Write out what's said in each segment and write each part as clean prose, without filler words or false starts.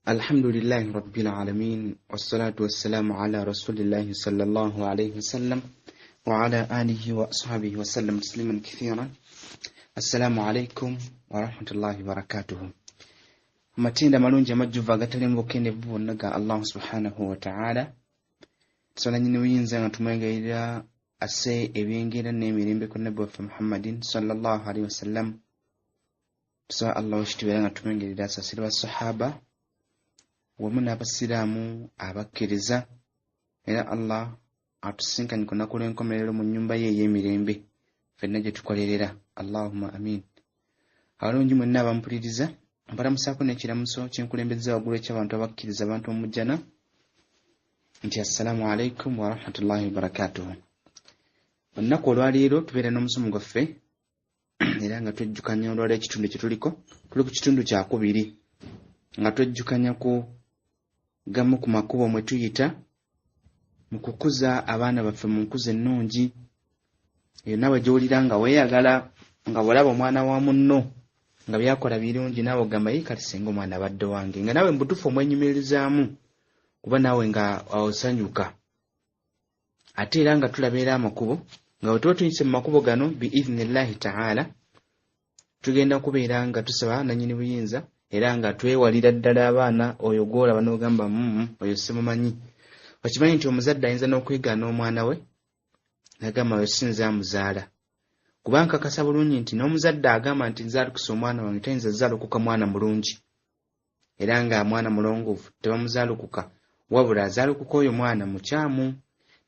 Alhamdulillahi Rabbil Alamin, wassalatu wassalamu ala Rasulillahi sallallahu alayhi wasallam wa ala alihi wa ashabihi wa sallam tasliman kathiran. Assalamu alaykum wa rahmatullahi wa barakatuhu. Matinda malungi amajjuva agatalimba okendevu bonna ga Allah subhanahu wa ta'ala. Tusala nyini uyinza nga tumwegairira asse ebyengera n'emirembe ku Nabbi waffe Muhammadin sallallahu alayhi wasallam. Tusala Allah oshitibera nga tumwegairira asasira wa sahaba wamu n'abasiraamu abakkiriza era Allah atusinkanye ku nnaku lw'enkomerero mu nnyumba ye ey'emirembe ffenna gye tukolerera. Allahumma amin. Abalungi mwenna abampuliriza mbalamusaako n'ekiramuso kyenkulembeza waggulu eky'abantu abakkiriza abantu omujjana nti assalamu alaikum wa rahmatullahi wa barakatuhu. Olunaku olwaleero tubeera n'omusomo gwaffe era nga twejjukanya olwaleero ekitundu kye tuliko. Tuli ku kitundu kyakubiri nga twejjukanya ku gamu ku makubo mwe tuyita mu kukuza abaana baffe mu nkuza ennungi. Eyo nawe gy'olira nga weeyagala nga bw'olaba omwana wa munno nga byakola birungi naawe ogamba ye kati singa omwana abadde wange, nga naawe mbutuufu omwenyumirizaamu kuba naawe nga osanyuka. Ate era nga tulabeera amakubo nga bwe tuba tuyise mu makubo gano biidhnillahi ta'ala tugenda kubeera nga tusaba nannyini buyinza era nga twewalira ddala abaana oyo gw'olaba n'ogamba oyo simumanyi. Okimanyi nti omuzadde ayinza n'okwegaana omwana we n'agamba oyo sinza amuzaala. Kuba nkakasa bulungi nti n'omuzadde agamba nti nzaalukisa omwana wange tayinza zaalukuka mwana mulungi era nga mwana mulongoofu tebamuzaalukuka, wabula azaalukuka oyo mwana mukyamu.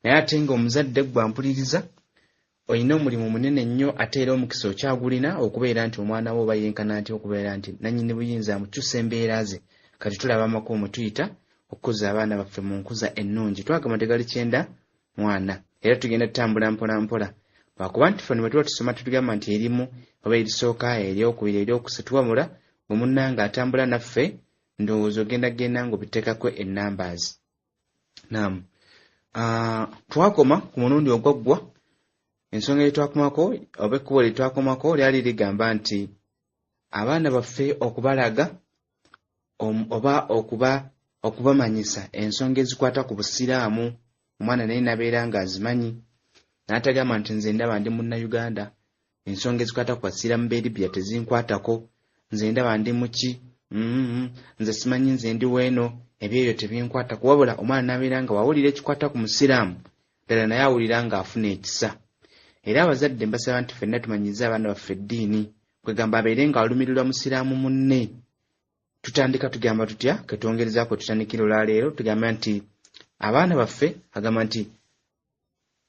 Naye ate nga omuzadde gwampuliriza olina omulimu munene nnyo ate era omukisa okyagulina okubeera nti omwana wo oba yenkana nti okubeera nti nannyini buyinza amukyusa embeera ze. Kati tulaba amakubo mwe tuyita okukuza abaana baffe mu nkuza ennungi. Twagamba tegali kyenda mwana era tugenda tutambula mpola mpola lwakuba nti ffe bwe tuba tusoma tutugamba nti erimu oba erisooka eryokubiri eryokusatu wabula bwe munnanga atambula naffe ndowooza ogenda genda ng'obiteekako ennumbers. Naam. Twakoma ku mulundi ogwaggwa ensonga yetwakomako oba ekkubo lyetwakomako lyali ligamba nti abaana baffe okubalaga oba okubamanyisa ensonga ezikwata ku busiraamu. Omwana naye nabeera nga azimanyi n'atagamba nti nze ndaba ndi Munnayuganda, ensonga ezikwata ku basiraamu b'e Libya tezinkwatako, nze ndaba ndi muki, nze simanyi nze ndi weeno, ebyo tebinkwatako. Wabula omwana nabeera nga wawulira ekikwata ku musiraamu ddala naye awulira nga afuna ekisa. Era abazadde mbasaba nti ffenna tumanyize abaana baffe eddiini, kwegamba abeere nga alumirirwa musiraamu munne. Tutandika tugamba tutya? Ketwongerezaako tutandikira olwaleero tugamba nti abaana baffe agamba nti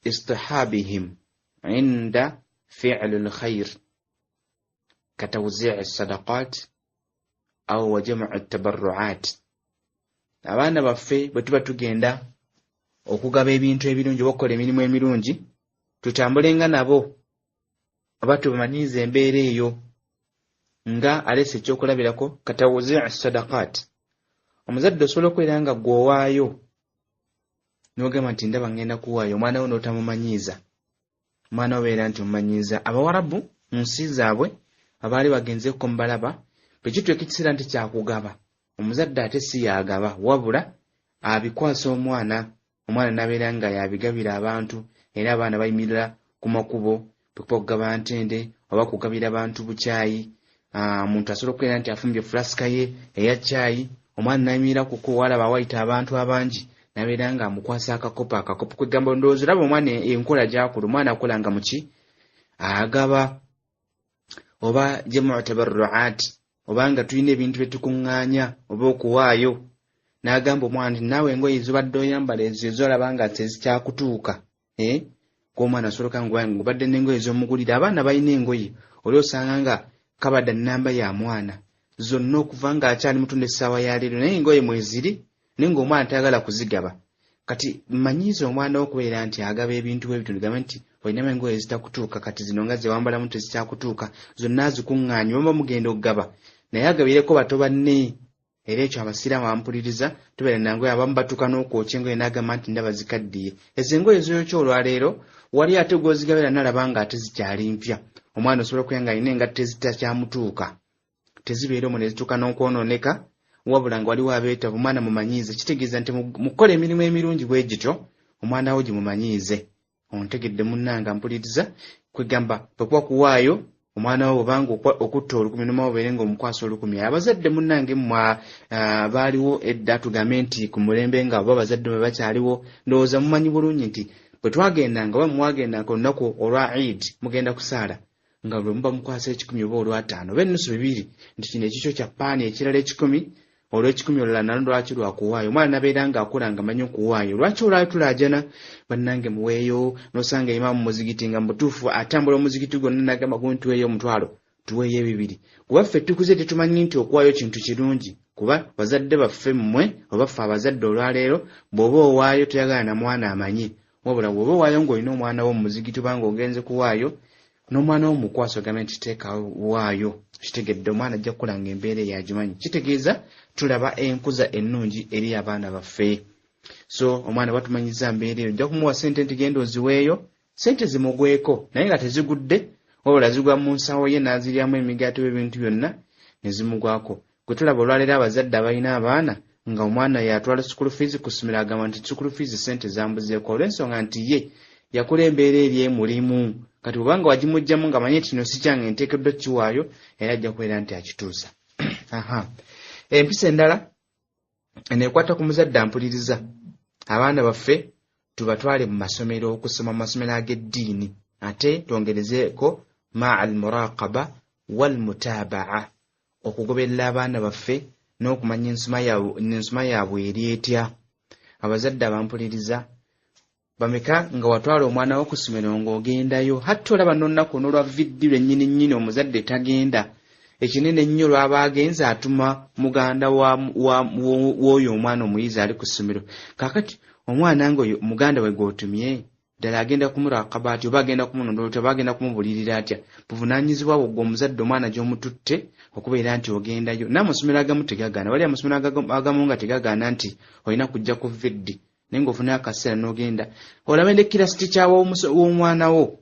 istihabihim inda fi'li lkhair katawzi'i sadaqat au wa jam'u tabarru'at. Abaana baffe bwe tuba tugenda okugaba ebintu ebirungi oba okukola emirimu emirungi tutambulenga nabo oba tubamanyize embeera eyo nga alese ekyokulabirako katawzi'i sadaqat. Omuzadde osobola okubeera nga gw'owaayo n'ogamba nti ndaba ngenda kuwaayo omwana wo n'otamumanyiiza. Omwana obeera nti omumanyiiza. Abawarabu mu nsi zaabwe abaali bagenzeeko mubalaba bwe kituuka ekiseera nti kyakugaba omuzadde ate si yaagaba wabula abikwasa omwana n'abeera nga yabigabira abantu. Era abaana bayimirira ku makubo okugaba ntende oba kugabira abantu bukyayi. Omuntu asobola okubeera nti afumbye fulasika ye eya caayi, omwana n'ayimirira kuko walaba wayita abantu abangi n'abeera nga amukwasa akakopo kwegamba ndowooza olaba omwana enkola gy'akola omwana akola nga muki agaba. Oba jamu tabarru'at oba nga tulina ebintu bye tukuŋŋaanya oba okuwaayo n'agamba omwana nti naawe engoye zobadde oyambala ezo ezolaba nga tezikyakutuuka. Omwana asobola nga obadde n'engoye z'omugulira. Abaana balina engoye oli osanga nga kabada nnamba ya mwana zonna okuva nga akyali mutunda essaawa ya leero naye engoye mweziri naye ng'omwana tayagala kuzigaba. Kati mmanyiiza omwana okubeera nti agaba ebintu bwe bitundu gamba nti olinamu engoye ezitakutuuka kati zino nga ze wambalamu tezikyakutuuka zonna zikuŋŋaanye oba mugenda okugaba naye agabireko bato banne. Era ekyo abasiraamu abampuliriza tubeera nangoye abamu batuuka n'okwokya engoye n'agamba nti ndaba zikaddiye. Ezo engoye z'oyokya olwaleero wali ate gw'ozigabira n'alaba nga ate zikyali mpya. Omwana osobola okubeera nga alina engatto ezitakyamutuuka tezibeera omwo ne zituuka n'okwonooneka wabula nga waliwo abeetaba omwana mumanyiize kitegeeza nti mukola emirimu emirungi bwe gityo omwana wo gimumanyiize. Ontegedde munnanga mpuliriza kwegamba bwekuba kuwaayo omwana wo bwobanga okutta 10,000 noma obeere ng'omukwasa 10,000. Abazadde munnange baaliwo edda tugambe nti ku mulembe nga oba abazadde bwe bakyaliwo ndowooza mumanyi bulungi nti bwe twagendanga oba mwagendanga olunaku olwa Eid mugenda kusaala nga bwe muba mukwasa 10,000 oba olwa5 oba ennusu 2 nti kino ekikyo kya paani ekirala 10,000 olw'10,000 olulala nalo lwaki lwakuwaayo. Omwana nabeera nga akula nga manyi okuwaayo. Lwaki olwayo tulaajana bannange muweeyo n'osanga imaamu muzigiti nga mutuufu atambula omuzigiti gwonna n'agamba gu ntuweeyo omutwalo tuweeyo 2. Kuba ffe tukuze tetumanyi nti okuwaayo kintu kirungi. Kuba bazadde baffe mmwe oba ffe abazadde olwaleero bw'oba owaayo toyagala na mwana amanye. Wabula bw'oba owaayo ng'olina omwana wo mu muzigiti obanga ogenze kuwaayo n'omwana wo mukwasa ogambe nti teeka waayo. Kitegedde omwana ajja kukula nga embeera yagimanyi. Kitegeeza tulaba enkuza ennungi eri abaana baffe. So omwana batumanyiza mbeera eyo ojja kumuwa ssente nti genda oziweeyo, ssente zimugweko naye nga tezigudde wabula zigwa mu nsawo ye n'aziryamu emigaati w'ebintu byonna ne zimugwako. Gwe tulaba olwaleero abazadde abalina abaana nga omwana yatwala school fees ku ssomero agamba nti school fees ssente zambuzeeko olw'ensonga nti ye yakula embeera eri emulimu. Kati bwobanga wagimugjamu nga manye kino si kyange nteekeddwa kiwaayo era ajja kubeera nti akituusa. Empisa endala eneekwata ku muzadde ampuliriza. Abaana baffe tubatwale mu masomero okusoma mu masomero ag'eddiini ate twongerezeeko ma'al muraqaba wal mutabaa okugoberera abaana baffe n'okumanya ensoma yaabwe eri etya. Abazadde abampuliriza bameka nga watwala omwana wo ku ssomero ng'ogendayo hati olaba n'olunaku n'olwa viddi lwennyini omuzadde tagenda ekinene ennyo lwaba agenze atuma muganda w'oyo omwana omuyizi ali ku ssomero. Kaakati omwana ngoyo muganda we gw'otumye ddala agenda kumuraqaba atya oba agenda kumunondola atya oba agenda kumubulirira atya? Buvunaanyizibwa bwo omuzadde omwana gy'omututte okubeera nti ogendayo. N'amasomero agamu tegagaana. Wali amasomero agamu nga tegagaana nti olina kujja ku viddi naye ng'ofunayo akaseera n'ogenda. Olaba endekirasiti kyawa w'omwana wo.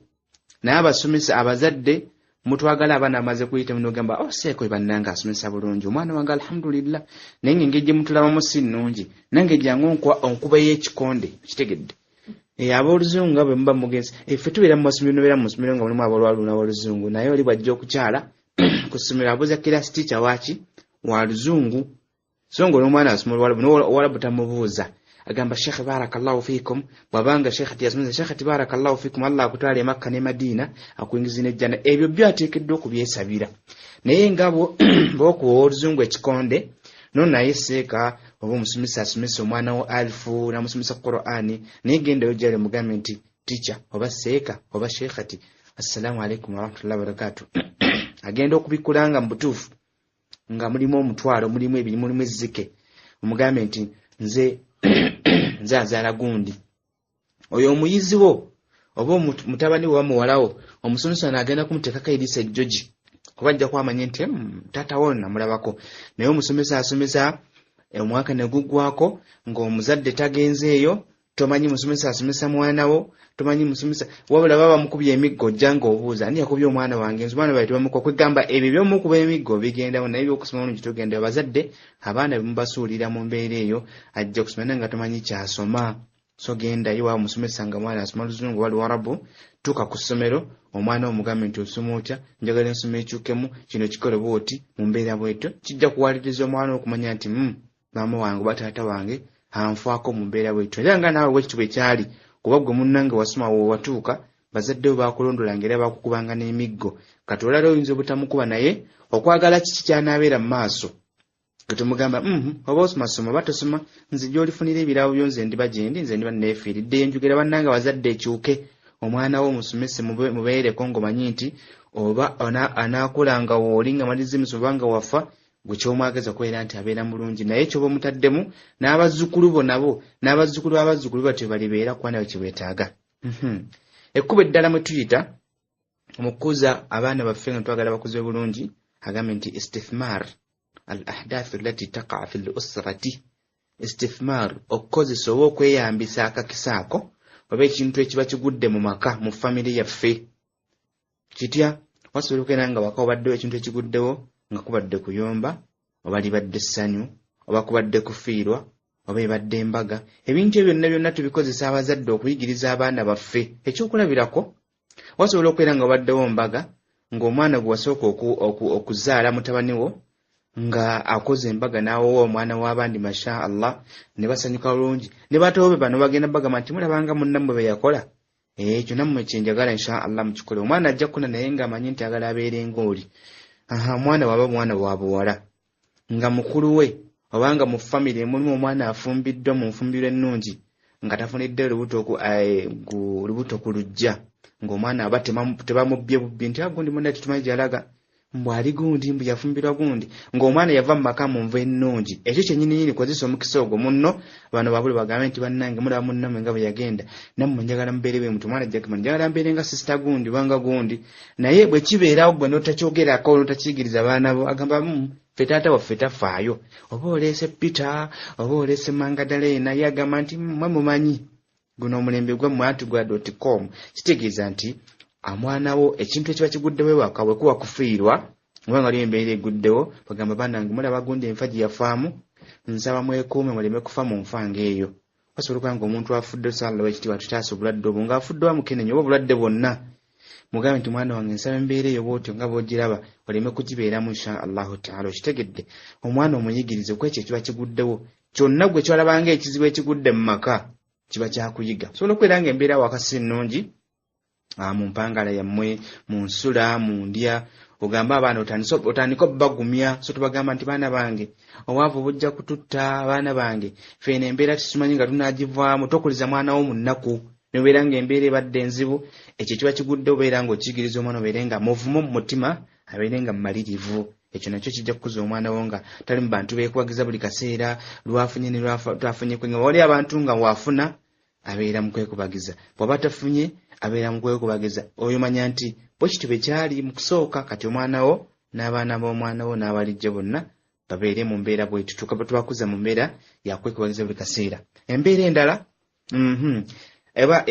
Naye abasomesa abazadde mutwagala abaana amaze kuyita n'ogamba seeko bannange asomesa bulungi omwana wange alhamdulillah naye ng'engeri gye mutulabamu si nnungi nange jangu onkuba y'ekikonde. Kitegedde ab'oluzungu nga bwe muba mugenzi ffe tubeera mu masomero nobeera mu ssomero nga mulimu abalwalu n'abaluzungu naye oli bw'ajja okukyala ku ssomero abuuza kirasiti kyawaki wa luzungu so ng'omwana asoma olwalabu n'owalabu tamubuuza agamba Sheikh barakallahu fikum bwabanga Sheikh tiyasomeza Sheikh barakallahu fikum Allah akutwale Makka ne Madina akuyingiza n'ejjana. Ebyo byateekeddwa okubyesabira naye ngabo bw'okuwa oluzungu ekikonde no naye seeka oba omusomesa asomesa omwana wo alifu n'amusomesa Qur'ani naye gendayo gyali mugambe nti teacher oba seeka oba Sheikh ati assalamu alaikum wa rahmatullahi wa barakatuh agenda okubikulanga mu butuufu nga mulimu omutwalo mulimu ebiri mulimu ezzike omugambe nti nze azaala gundi oyo omuyizi wo oba mutabani wa muwalawo omusomesa n'agenda kumuteekako eriisa ejjogi kuba ajja kwamanya nti taata wo namulabako naye omusomesa asomesa omwaka ne guggwako ng'omuzadde tagenzeeyo tomanyi musomesa asomesa mwana wo tomanyi musomesa wabula baba mukubye emiggo ojja ng'obuuza ani yakubye omwana wange nze omwana baitibwa muko kwegamba ebyo by'omukuba emiggo bigendawo naye by'okusoma bulungi tugenda abazadde abaana bemubasuulira mu mbeera eyo ajja kusoma nga tomanyi kyasoma so gendayo wa musomesa nga mwana asoma luzungu wali warabu tuuka ku ssomero omwana omugambe nti osoma otya njagala ensoma ekyukemu kino kikole bwoti mu mbeera bwetyo kijja kuwaliriza omwana okumanya nti maama wange oba taata wange anfaako mu mbeera bwetyo era nga naawe bwekityo bwe kyali kuba gwe munnange wasoma wewatuuka bazadde bo bakulondolanga era bakukubanga n'emiggo kati olala oyinza obutamukuba naye okwagala kiki kyanaabeera mu maaso ketumugamba oba osomasoma oba tosoma nze gy'olifunira ebirabo byo nze ndiba gyendi nze ndiba neefiiridde njogera bannange abazadde ekyuke omwana wo omusomese mubeereko ng'omanyi nti oba anaakulanga wooli nga maliriza emisomo obanga wafa gwe kyomwageza kubeera nti abeera mulungi naye kyoba omutaddemu n'abazzukulu bo nabo n'abazzukulu b'abazzukulu batyo balibeera kuba nabo kyebetaaga. Ekkubo eddala mwe tuyita mu kukuza abaana baffe nga twagala bakuze bulungi agambe nti istithmar al ahdathu allati taqa fi al-usrati. Istithmar okukozesa oba okweyambisa akakisaako oba ekintu ekiba kigudde mu maka mu famire yaffe kitya wasobola okubeera nga waka obaddewo ekintu ekiguddewo nga kubadde kuyomba oba libadde essanyu oba kubadde kufiirwa oba ebadde embaga. Ebintu ebyo byonna tubikozesa abazadde okuyigiriza abaana baffe ekyokulabirako. Wasobola okubeera nga obaddewo mbaga ng'omwana gwe wasooka okuzaala mutabani wo nga akoze embaga n'awowa omwana w'abandi masha Allah ne basanyuka bulungi ne batowo be bano bagenda bagamba nti mulabanga munnammwe be yakola. Ekyo nammwe kyenjagala insha Allah mukikole. Omwana ajja kukula naye ng'amanyi nti agala abeere ng'oli. Omwana waba mwana wa buwala nga mukulu we obanga mu family emulimu omwana afumbiddwa mu nfumbiro ennungi nga tafunidde lubuto ku lujja ng'omwana aba tebamubbye bubbi nti agundi munna tetumanyi gy'alaga mbwali gundi mbu yafumbirwa gundi ng'omwana yava mu maka mu nva ennungi. Ekyo kyennyini kozesa omukisa ogwo munno bano babuli bagambe nti bannange mulaba munnammwe nga bwe yagenda nammwe njagala mubeere bwe muti omwana ajja njagala mbeere nga sisita gundi banga gundi. Naye bwe kibeerawo gwe n'otakyogerako n'otakiyigiriza abaana bo agamba ffe taata waffe tafaayo oba oleese Peter oba oleese Mangadalena ye agamba nti mmwe mumanyi guno omulembe gwammwe atugwa.com. Kitegeeza nti omwana wo ekintu ekiba kiguddewo ewaka bwe kuba kufiirwa oba nga embeera eguddewo bagamba bannange mulaba gundi enfa gye yafaamu nsaba mwekuume muleme kufa mu nfa ng'eyo. Wasobola okuba nga omuntu afudde sallallahu ekitiibwa tutaasa obulwadde obwo ng'afudde wamukenenya oba obulwadde bwonna mugambe nti mwana wange nsaba embeera eyo bw'otyo nga bw'ogiraba oleme kugibeeramu insha Allahu ta'ala. Okitegedde omwana omuyigirize ku ekyo ekiba kiguddewo kyonna gwe kyolabanga ekizibu ekigudde mu maka kiba kyakuyiga. Osobola okubeera nga embeera wakasi nnungi mu mpangala yammwe mu nsula mu ndya ogamba abaana otandika obbagumya so tubagamba nti baana bange obwavu bujja kututta abaana bange feena embeera tusimanyi nga tunaagivaamu tokuliza mwana wo mu nnaku nebeera nga embeera ebadde enzibu. Ekyo kiba kigudde obeera nga okiyigiriza omwana obeere nga muvumu mu mutima abeere nga mmalirivu. Ekyo nakyo kijja kukuza omwana wo nga tali mu bantu beekubagiza buli kaseera lwafunye ne lwafunye kwenga wali abantu nga waafuna abeera mu kwekubagiza bw'aba tafunye abeera mu kwekubagiza. Oyo manya nti bwe kityo bwe kyali mu kusooka kati omwana wo n'abaana b'omwana wo n'abalijja bonna babeere mu mbeera bwetyo tubakuza mu mbeera ya kwekubagiza buli kaseera. Embeera endala eba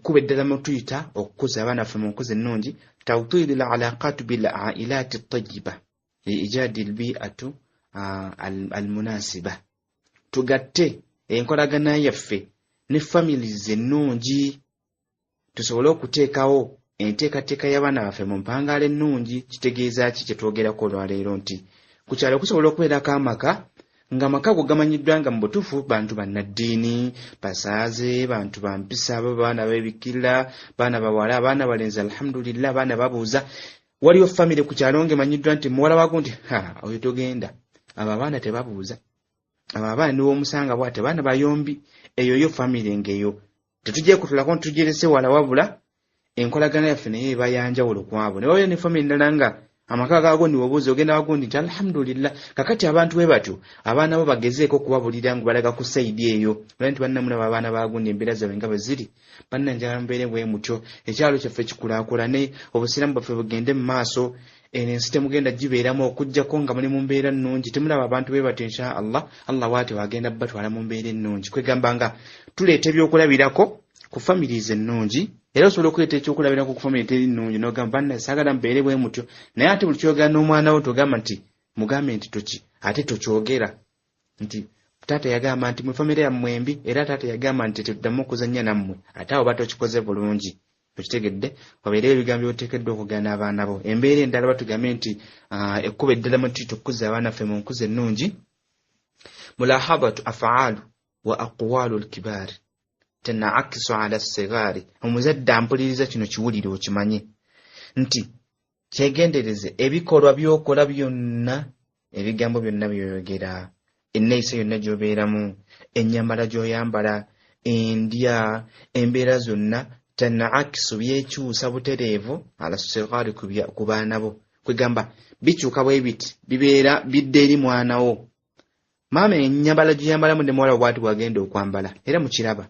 kuba eddala mu tuyita okukuza abaana ffe mu nkuza ennungi tawtili al-alaqatu bil ailati at-tayyiba lijadi al-bi'atu al-munasiba. Tugatte enkolagana yaffe ne families ennungi tusobole okuteekawo enteekateeka y'abaana baffe mu mpangaala ennungi. Kitegeeza ki kye twogerako olwaleero nti ku kyalo kusobola okubeerako amaka ng'amaka go gamanyiddwa nga mu butuufu bantu bannaddiini basaaze bantu bampisa baana b'ebikira baana bawala abaana balenzi alhamdulillah baana babuuza. Waliwo famire ku kyalo ng'emanyiddwa nti muwala wago nti oyo togenda abo abaana tebabuuza abo abaana niw'omusanga bwate baana bayombi. Eyo yo famire ng'eyo tetujje kutulako ntugirese wala wabula enkolagana yaffe naye eba yanjawulo ku abo. Ne wabeera ne famire endala nga amaka gaago niwobuuza ogenda wagundi nti alhamdulillah. Kakati abantu bwe batyo abaana bo bagezeeko okubabulira ngu balaga ku sayidi eyo olwa nti bannamulaba abaana bagundi embeera zaabwe nga bwe ziri bannanjagala mubeere bwe mutyo ekyalo kyaffe kikulaakulane obusiraamu bwaffe bugende mu maaso. Ensi temugenda gibeeramu okuggyako nga muli mu mbeera nnungi temulaba abantu bwe batyo insha Allah waate wagenda batwala mu mbeera ennungi. Kwegamba nga tuleeta ebyokulabirako ku families ennungi era osobola okuleeta ekyokulabirako ku family teri nnungi n'ogamba banna saagala mubeere bwe mutyo naye ate buli kyogera n'omwana wo togamba nti mugambe nti toki ate tokyogera nti taata yagamba nti mu family yammwe mbi era taata yagamba nti tetuddamu okuzannya nammwe ate awo batokikoze bulungi. Okitegedde wabeere ebigambo byoteekeddwa okugana n'abaana bo. Embeera endala batugambe nti ekkuba eddala mu tuyita okukuza abaana ffe mu nkuza ennungi mulahadatu afaalu wa aqwalu al-kibaari tanaakisu ala as-sigaari. Omuzadde ampuliriza kino kiwulire okimanye nti kyegendereze ebikolwa by'okola byonna ebigambo byonna byoyogera enneeyisa yonna gy'obeeramu ennyambala gy'oyambala endya embeera zonna tanaakisu byekyusa butereevu ala as-sigaari ku baana bo. Kwegamba bikyuka bwe biti bibeera bidde eri mwana wo. Maama ennyambala gy'oyambalamu ne muwala bw'ati bw'agenda okwambala era mukiraba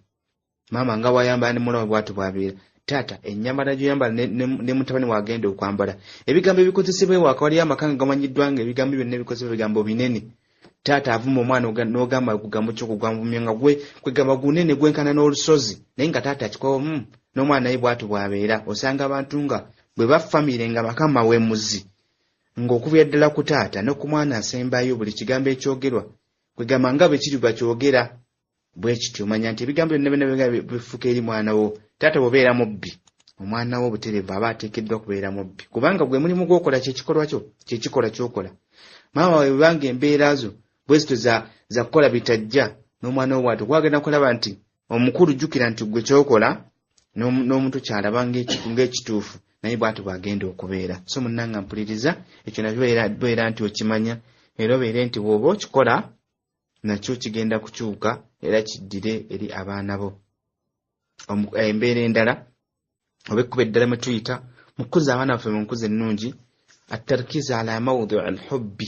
maama nga wayambala ne muwala bw'ati bw'abeera. Taata ennyambala gy'oyambala ne mutabani wagenda okwambala. Ebigambo ebikozesebwa ewaka waliyo amaka nga gamanyiddwa nga ebigambo byonna ebikozesebwa bigambo binene. Taata avuma omwana n'ogamba kugambo ky'okugambumya nga gwe kwegamba gunene gwenkana n'olusozi naye nga taata akikowa n'omwana naye bw'ati bw'abeera. Osanga abantu nga bwe bafamire nga maka mawemuzi ng'okubya ddala ku taata ne ku mwana asembayo buli kigambo ekyogerwa kwegamba nga bwe kiri bakyogera bwe kityo omanya nti ebigambo byonna bifuuka eri mwana wo. Taata bw'obeera mubbi omwana wo obutereevu aba ateekeddwa kubeera mubbi kubanga gwe mulimu gw'okola kyekikola ky'okola. Maama wawe bwanga embeera zo bwe zito za kukola bitajja n'omwana wo bw'ati gwagenda kulaba nti omukulu jjukira nti gwe ky'okola n'omuntu kyalaba ng'ekituufu naye bw'ati bw'agenda okubeera. So munnanga mpuliriza ekyo nabyo beera nti okimanya era obeere nti bw'oba okikola nakyo kigenda kukyuka era kiddire eri abaana bo. Embeera endala oba ekkuba eddala mwe tuyita mu kukuza abaana baffe mu nkuza ennungi التركيز على موضوع الحب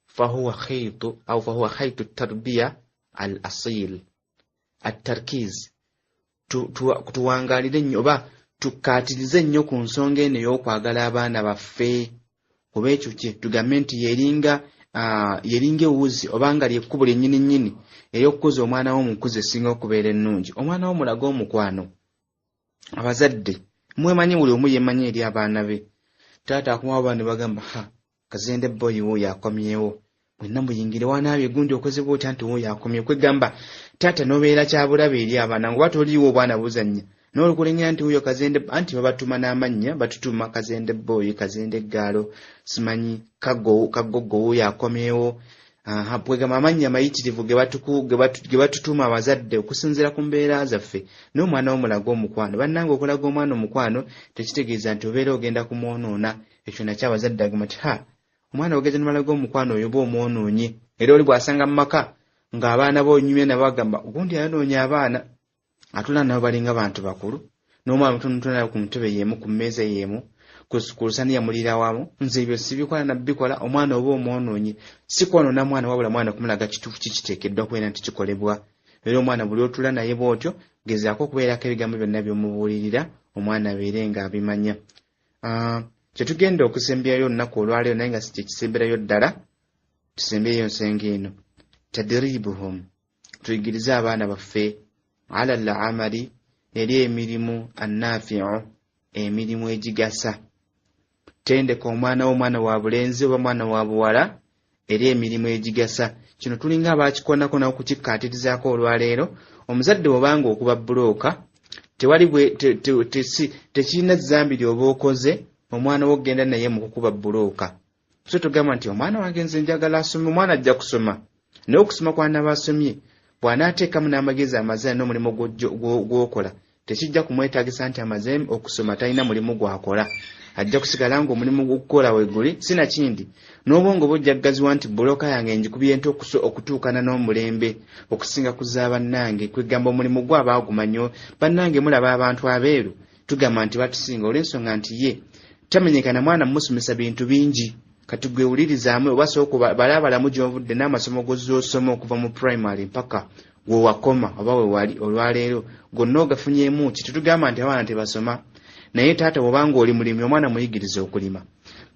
فهو خيط التربية الأصيل. التركيز tuwangalire nnyo oba tukaatirize nnyo ku nsonga eno ey'okwagala abaana baffe oba ekyo kye tugambe nti yeringa ewuzi oba nga lyekkubo lyennyini nnyini ey'okukuza omwana wo mu nkuza esinga okubeera ennungi. Omwana wo mulaga omukwano. Abazadde mwemanyi buli omu yemanyi eri abaana be. Taata akumawo abaana ne bagamba kazende boyi wo yakomyewo mwenna muyingire wanaabye gundi okozebwa otya nti wo yakomye. Kwegamba taata n'obeera kyabulabe eri abaana ngo batoliiwo obwana buzannya n'olukulengera nti wuyo kazende anti babatuma n'amannya batutuma kazende boyi kazende gaalo simanyi kagogo wo yakomyewo. Kwegamba amannya mayitirivu ge batutuma abazadde okusinziira ku mbeera zaffe n'omwana w'omulaga omukwano. Bannange okulaga omwana omukwano tekitegeeza nti obeera ogenda kumwonoona. Ekyo nakyo abazadde agamba nti omwana ogeza n'omulaga omukwano oyo ba omwonoonye. Era oli bw'asanga mu maka ng'abaana boonyumye nabo bagamba gundi ayonoonye abaana atula nabo balinga bantu bakulu n'omwana mutonotono ku ntebe y'emu ku mmeeza y'emu ku lusaniya mulira wamu. Nze ebyo sibikola nabikola omwana oba omwonoonye. Si kwonoona mwana wabula mwana kumulaga kituufu kiteekeddwa kubeera nti kikolebwa. Era omwana buli otula naye bw'otyo gezaako okubeerako ebigambo byonna by'omubuulirira omwana abeere ng'abimanya. Kye tugenda okusemberayo olunaku olwaleero naye nga si kye kisemberayo ddala tusembereyo nsenge eno tadribuhum tuyigirize abaana baffe ala al-amali eri emirimu annaafi'u emirimu egigasa. Tendeka omwana wa bulenzi oba mwana wa buwala eri emirimu egigasa. Kino tulinga abaakikonako nawo kukikkaatirizaako olwaleero. Omuzadde bw'obanga okuba bulooka tekirina zambi ly'oba okoze omwana wo ogenda naye mu kukuba bulooka. So tugamba nti omwana wange nze njagala asome. Omwana ajja kusoma naye okusoma kw'anaaba asomye bw'anaateekamu n'amagezi amazina n'omulimu gw'okola tekijja kumwetaagisa nti amaze okusoma talina mulimu gw'akola. Ajja kusigala ng'omulimu gw'okukola weeguli sinakindi n'obwongo bujjaggaziwa nti bulooka yange njikubye nti okutuukana n'omulembe okusinga kuza bannange. Kwegamba omulimu gwe abaagumanyo bannange mulaba abantu abeeru tugamba nti batusinga olw'ensonga nti ye tamenyekana mwana musomesa bintu bingi. Kati gwe wulirizaamwe oba sooka balabalamu gy'ovudde n'amasomo g'ozosoma okuva mu primary mpaka gwe wakoma oba we wali olwaleero gonna ogafunyeemu ki. Tetugamba nti abaana tebasoma naye taata bw'obanga oli mulimi omwana muyigiriza okulima.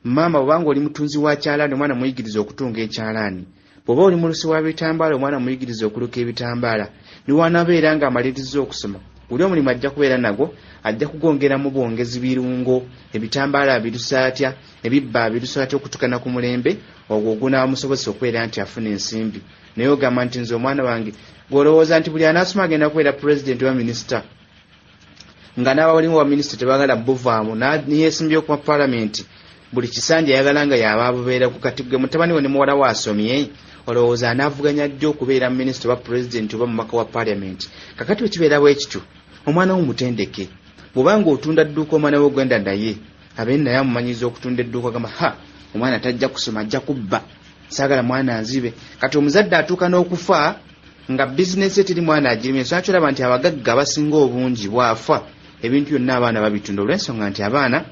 Maama bw'obanga oli mutunzi wa kyalaani omwana muyigiriza okutunga ekyalaani. Bw'oba oli mulusi wa bitambaala omwana muyigiriza okuluka ebitambaala. Ne wanabeera ng'amaliriza okusoma buli omulimu ajja kubeera nagwo ajja kugongeramu bwongezi birungo ebitambaala abirusa atya ebibba abirusa atya okutukana ku mulembe ogwo gunaamusobozesa okubeera nti afuna ensimbi. Naye ogamba nti nze omwana wange gw'olowooza nti buli anaasoma agenda kubeera pulezidenti wa minisita nga n'abawalimu ba minisita tebagala buvaamu niyeesimbyeyo ku palamenti buli kisanja ayagala nga yaba bubeera ku kati gwe mutabani we ne muwala we asomye olowooza anaavuganya ddyo okubeera minisita oba pulezidenti oba mu maka wa palamenti. Kakati wekibeera bwekityo omwana wo mutendeke. Bw'obanga otunda dduuka omwana we ogenda naye abeera naye amumanyiza okutunda edduuka gamba omwana tajja kusoma ajja kubba saagala mwana nzibe. Kati omuzadde atuuka n'okufa nga bizinesi etiri mwana agirimu. Ensonga kyolaba nti abagagga abasinga obungi bwafa ebintu byonna abaana babitunda olw'ensonga nti abaana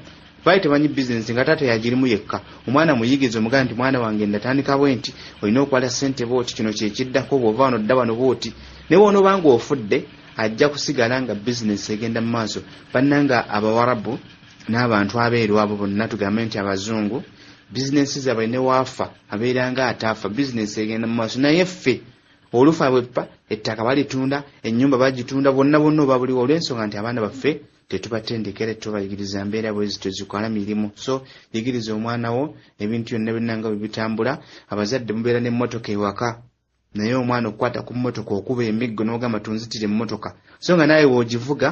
baali temanyi bizinesi nga taata yagirimu yekka. Omwana muyigiriza omugamba nti mwana wange ndatandika bwe nti olina okwala ssente bwoti kino kyekiddako bw'ova wano dda wano bwoti. Naye wonoobanga ofudde ajja kusigala nga bizinesi egenda mu maaso. Bannanga abawarabu n'abantu abeeru abo bonna tugambe nti abazungu bizinesi zaabwe ne waafa abeera nga ataafa bizinesi egenda mu maaso. Naye ffe olufa bweppa ettaka balitunda ennyumba bagitunda bonna oba buliwo olw'ensonga nti abaana baffe tetubatendekera tubayigiriza mbeera bwe zito zikola mirimu. So yigiriza omwana wo ebintu byonna byonna nga bwe bitambula. Abazadde mubeera n'emmotoka ewaka naye omwana okukwata ku mmotoka okuba emiggo n'ogamba tunzitire emmotoka so nga naye w'ogivuga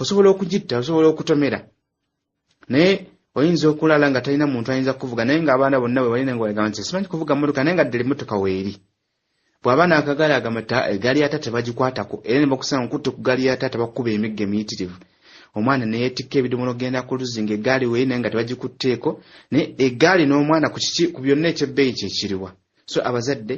osobola okugitta osobola okutomera naye oyinza okulala nga talina muntu ayinza kuvuga naye ng'abaana bonna bwe balina nga bagamba nti simanyi kuvuga mmotoka naye nga ddala emmotoka weeri bw'aba n'akagaali agamba eggaali ya taata bagikwatako era ne bakusanga nkutte ku ggaali ya taata bakuba emiggo emiyitirivu omwana ne yeetikka ebidomola ogenda ku luzzi ng'eggaali weeri naye nga tebagikutteeko naye eggaali n'omwana ku byonna ekyebbeeyi kyekiriwa so abazadde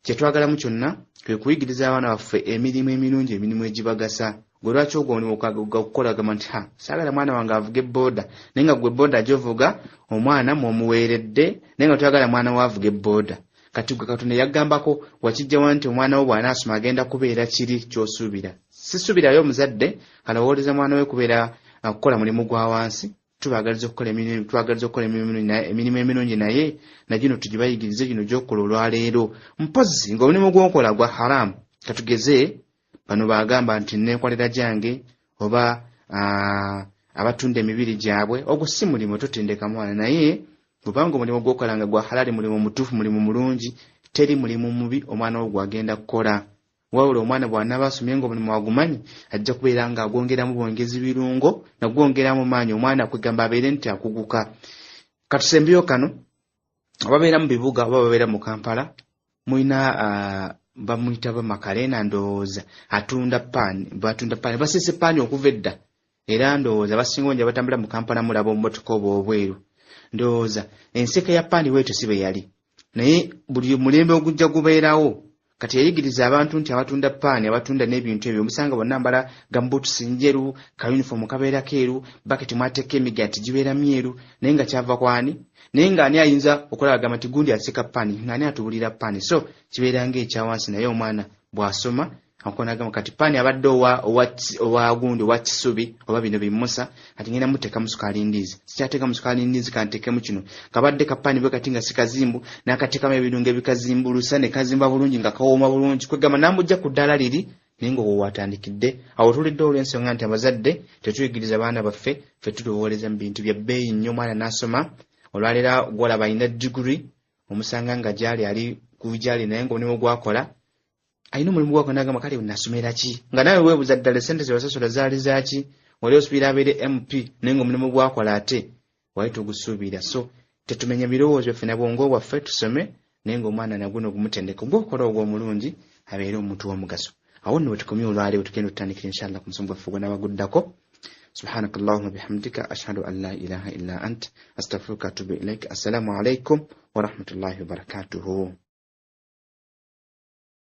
kye twagalamu kyonna kwe kuyigiriza abaana baffe emirimu emirungi emirimu egibagasa gwe lwaki ogwo omulimu okukola gamba nti saagala mwana wange avuge booda naye nga gwe booda gy'ovuga omwana mw'omuweeredde naye nga twagala mwana we avuge booda kati gwe Katonda yagambako wakijjawa nti omwana wo bw'anaasoma agenda kubeera kiri ky'osuubira sisuubirayo omuzadde alowooleza mwana we kubeera kukola mulimu gwa wansi tubagaliza okukola emirimu emirungi naye na gino tugibayigirize gino gy'okola olwaleero mpozi ng'omulimu gw'okola gwa haramu katugeze bano bagamba nti neekolera gyange oba abatunda emibiri gyabwe ogwo si mulimu totendeka mwana naye kubanga omulimu gw'okola nga gwa halali mulimu mutuufu mulimu mulungi teri mulimu mubi omwana wo gwagenda kukola wabula omwana bw'anaaba asomye ng'omulimu agumanyi ajja kubeera nga agwongeramu bwongezi birungo nagwongeramu maanyi omwana kwegamba abeere nti akuguka katusembeyo kano ababeera mu bibuga oba babeera mu Kampala mulina bamuyita Makalena ndowooza atunda paani basiise paani okuva edda era ndowooza basinga onja batambula mu Kampala mulaba omumotoka oba obweru ndowooza enseka ya paani weeto si be yali naye buli mulembe ogujja gubeerawo kati yayigiriza abantu nti abatunda paani abatunda n'ebintu ebyo musanga bonna mbala gambuutusi njeru ka uniform kabeera keeru baketi mwateeka emigati gibeera myeru naye nga kyava kwani naye ng'ani ayinza okulagama nti gundi aseka paani ng'ani atubulira paani so kibeera ng'ekyawansi naye omwana bw'asoma akonagamba kati paani abadde owa gundi owa kisubi oba bino bimusa kati ngenda muteeka musukaali ndiizi sikyateeka musukaali ndiizi kanteekemu kino kabadde kapaani bwe kati nga sikazimbu n'akateekamu ebirungo ebikazimbulusa ne kazimba bulungi nga kawooma bulungi kwegamba namujja ku ddaala liri naye nga wowaatandikidde awo tulidde olw'ensonga nti abazadde tetuyigiriza abaana baffe ffe tulowooleza mu bintu bya bbeeyi nnyo omwana n'asoma olwaleera gwolaba alina diguri omusanga nga gyali ali kugyali naye ng'omulimu gwakola alina omulimu gwako n'agamba kale nasomera ki nga nawe weebuza ddala essente ze wasasula zaali zaaki wali osuubira abeere MP naye ng'omulimu gwakola ate wali tugusuubira so tetumenya birowoozo ffe na bwongo bwaffe tusome naye ng'omwana naguno gumutendeka gw'okola ogwo omulungi abeere omuntu w'omugaso awo nno wetukomye olwaleero tugenda otutandikira inshallah ku musomo gwaffe gwe nabaguddako سبحانك اللهم وبحمدك أشهد أن لا إله إلا أنت أستغفرك وأتوب إليك السلام عليكم ورحمة الله وبركاته